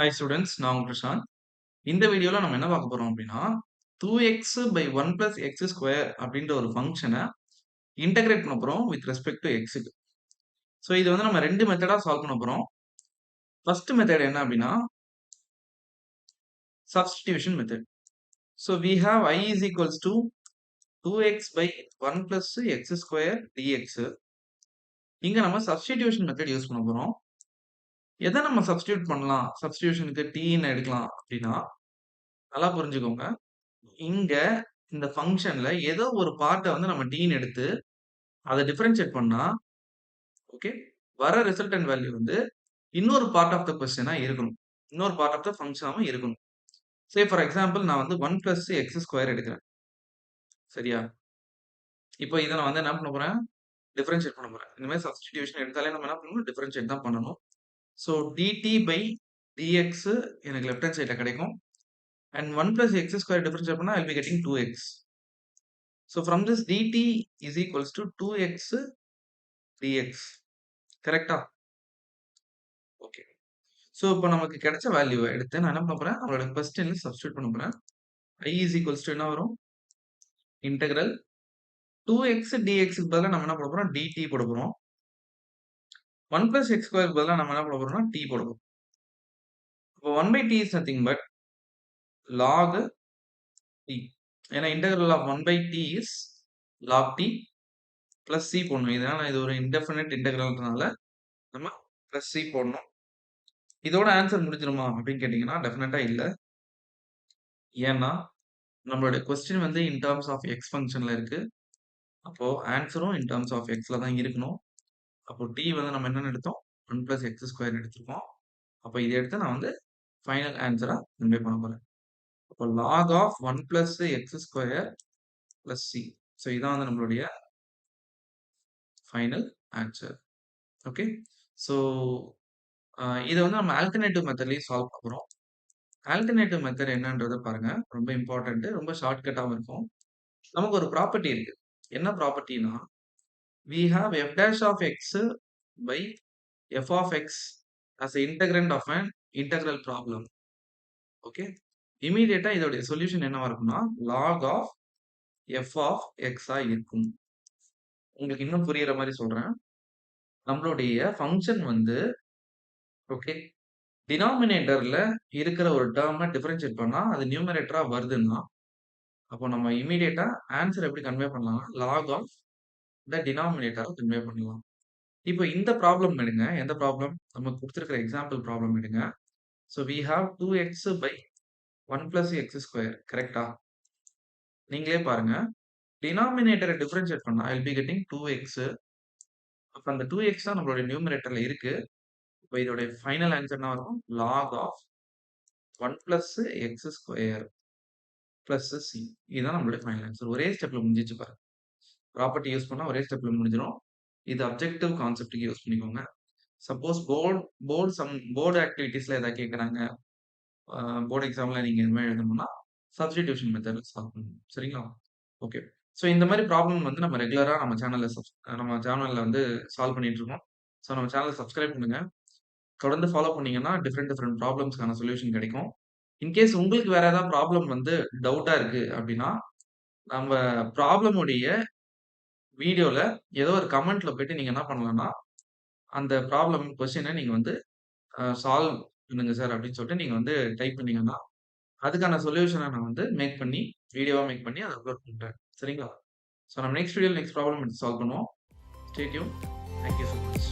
Hi students, நான் உங்க பிரசாந்த். இந்த வீடியோல நம்ம என்ன பார்க்க போறோம் அப்படின்னா, 2x by 1 plus x square அப்படின்ற ஒரு ஃபங்க்ஷனை இன்டகிரேட் பண்ண போறோம் வித் ரெஸ்பெக்ட் டு எக்ஸுக்கு. ஸோ இது வந்து நம்ம ரெண்டு மெத்தடா சால்வ் பண்ண போறோம். ஃபர்ஸ்ட் மெத்தட் என்ன அப்படின்னா, substitution method. So we have I is equals to 2x by 1 plus x square dx. இங்க நம்ம சப்ஸ்டிடியூஷன் மெத்தட் யூஸ் பண்ண போறோம். எதை நம்ம சப்ஸ்டிடியூட் பண்ணலாம்? சப்ஸ்டிடியூஷனுக்கு tன்னு எடுக்கலாம் அப்படின்னா, நல்லா புரிஞ்சுக்கோங்க. இங்க இந்த ஃபங்ஷன்ல ஏதோ ஒரு பார்ட்ட வந்து நம்ம tன்னு எடுத்து அத டிஃபரன்ஷியேட் பண்ணா, ஓகே, வர ரிசல்டன்ட் வேல்யூ வந்து இன்னொரு பார்ட் ஆஃப் த கொஸ்டினா இருக்கணும். இன்னொரு பார்ட் ஆஃப் த ஃபங்ஷனாவும் இருக்கணும். சே ஃபார் எக்ஸாம்பிள் நான் வந்து 1 பிளஸ் எக்ஸ் ஸ்கொயர் எடுக்கிறேன். சரியா? இப்போ இத நான் வந்து என்ன பண்ண போறேன்? டிஃபரன்ஷியேட் பண்ண போறேன். இந்த மாரி சப்ஸ்டிடியூஷன் எடுத்தாலே நம்ம என்ன பண்ணணும்? டிஃபரன்ஷியேட் தான் பண்ணணும். ஸோ dt பை dx எனக்கு லெஃப்ட் ஹேண்ட் சைட்ல கிடைக்கும். And 1 plus x square differentiate பண்ணா I will be getting 2x. So from this dt is equals to 2x dx. கரெக்ட்டா? ஓகே. ஸோ இப்போ நமக்கு கிடைச்ச வேல்யூவ எடுத்து நான் என்ன பண்ண போறேன்? நம்மளோட கொஸ்டின்ல சப்ஸ்டிட்யூட் பண்ண போறேன். I is equals to என்ன வரும்? இன்டெக்ரல் 2x dxக்கு பதிலா நம்ம என்ன பண்ண போறோம்? dt போட போறோம். 1 பிளஸ் எக்ஸ் ஸ்கொயருக்கு பதிலா நம்ம என்ன பண்ண போறோம்னா t போட போறோம். இப்போ 1 by t is nothing but log t. ஏன்னா integral of 1 by t is log t plus c போடணும். இதனால இது ஒரு இன்டெஃபினிட் இன்டெக்ரல்ன்றனால நம்ம பிளஸ் c போடணும். இதோட ஆன்சர் முடிஞ்சிருமா அப்படின்னு கேட்டீங்கன்னா டெஃபினட்டா இல்ல. ஏன்னா நம்மளுடைய கொஸ்டின் வந்து இன் டெர்ம்ஸ் ஆஃப் எக்ஸ் ஃபங்ஷன்ல இருக்கு. அப்போ ஆன்சரும் இன் டெர்ம்ஸ் ஆஃப் எக்ஸ்ல தான் இருக்கணும். அப்போ t வந்து நம்ம என்னன்னு எடுத்தோம்? 1 பிளஸ் எக்ஸ் ஸ்கொயர் எடுத்திருக்கோம். அப்போ இதை எடுத்து நான் வந்து ஃபைனல் ஆன்சரா கன்வே பண்ண போறேன். அப்போ log of 1 plus x square plus c. So இதான் வந்து நம்மளுடைய ஃபைனல் ஆன்சர். ஓகே. ஸோ இதை வந்து நம்ம ஆல்டர்னேட்டிவ் மெத்தட்லயும் சால்வ் பண்ண போறோம். ஆல்டர்னேட்டிவ் மெத்தட் என்னன்றத பாருங்க. ரொம்ப இம்பார்ட்டன்ட், ரொம்ப ஷார்ட்கட்டாகவும் இருக்கும். நமக்கு ஒரு ப்ராப்பர்ட்டி இருக்கு. என்ன ப்ராப்பர்ட்டினா, we have f dash of x by f of x as a integrand of an integral problem. Okay. இமீடியட்டா இதோடைய சொல்யூஷன் என்னவா இருக்கும்னா log of f of x ஆ இருக்கும். உங்களுக்கு இன்னும் புரியுற மாதிரி சொல்றேன். நம்மளுடைய ஃபங்க்ஷன் வந்து ஓகே, டினாமினேட்டர்ல இருக்கிற ஒரு டேர்மை டிஃபரன்ஷியேட் பண்ணா அது நியூமரேட்டரா வருதுன்னா, அப்போ நம்ம இமீடியட்டா ஆன்சர் எப்படி கன்வே பண்ணலாம்னா log of the denominator convey பண்ணலாம். இப்போ இந்த ப்ராப்ளம் எடுங்க. எந்த ப்ராப்ளம்? நமக்கு குடுத்திருக்கிற எக்ஸாம்பிள் ப்ராப்ளம் எடுங்க. So we have 2x by 1 plus x square. கரெக்ட்டா? நீங்களே பாருங்க. டினாமினேட்டர டிஃபரன்ஷியேட் பண்ணா I will be getting 2x. அப்ப அந்த 2x தான் நம்மளுடைய நியூமரேட்டர்ல இருக்கு. இப்போ இதோட ஃபைனல் ஆன்சர் என்ன வரும்? log of 1 plus x square plus c. இதுதான் நம்மளுடைய ஃபைனல் ஆன்சர். ஒரே ஸ்டெப்ல முடிஞ்சிச்சு பாருங்க. ப்ராப்பர்ட்டி யூஸ் பண்ணா ஒரே ஸ்டெப்ல முடிஞ்சிரும். இது அப்ஜெக்டிவ் கான்செப்ட்க்கு யூஸ் பண்ணிக்கோங்க. சப்போஸ் போர்டு ஆக்டிவிட்டீஸ்ல ஏதாவது கேட்குறாங்க, போர்டு எக்ஸாம்ல நீங்க இது மாதிரி எழுதணும்னா சப்ஸ்டிடியூஷன் மெத்தட்ல சால்வ் பண்ணணும். சரிங்களா? ஓகே. ஸோ இந்த மாதிரி ப்ராப்ளம் வந்து நம்ம ரெகுலரா நம்ம சேனல்ல வந்து சால்வ் பண்ணிட்டு இருக்கோம். ஸோ நம்ம சேனலை சப்ஸ்கிரைப் பண்ணுங்க. தொடர்ந்து ஃபாலோ பண்ணீங்கன்னா டிஃப்ரெண்ட் டிஃப்ரெண்ட் ப்ராப்ளம்ஸ்க்கான சொல்யூஷன் கிடைக்கும். இன்கேஸ் உங்களுக்கு வேற ஏதாவது ப்ராப்ளம் வந்து டவுட்டா இருக்கு அப்படின்னா, நம்ம ப்ராப்ளம் உடைய வீடியோல ஏதோ ஒரு கமெண்ட்ல போயிட்டு நீங்க என்ன பண்ணலாம்னா, அந்த ப்ராப்ளம் கொஸ்டினை நீங்க வந்து சால்வ் பண்ணுங்க சார் அப்படின்னு சொல்லிட்டு நீங்க வந்து டைப் பண்ணீங்கன்னா, அதுக்கான சொல்யூஷன நான் வந்து வீடியோவா மேக் பண்ணி அத அப்லோட் பண்றேன். சரிங்களா? ஸோ நம்ம நெக்ஸ்ட் வீடியோல நெக்ஸ்ட் ப்ராப்ளம் எடுத்து சால்வ் பண்ணுவோம். Stay tune. Thank you so much.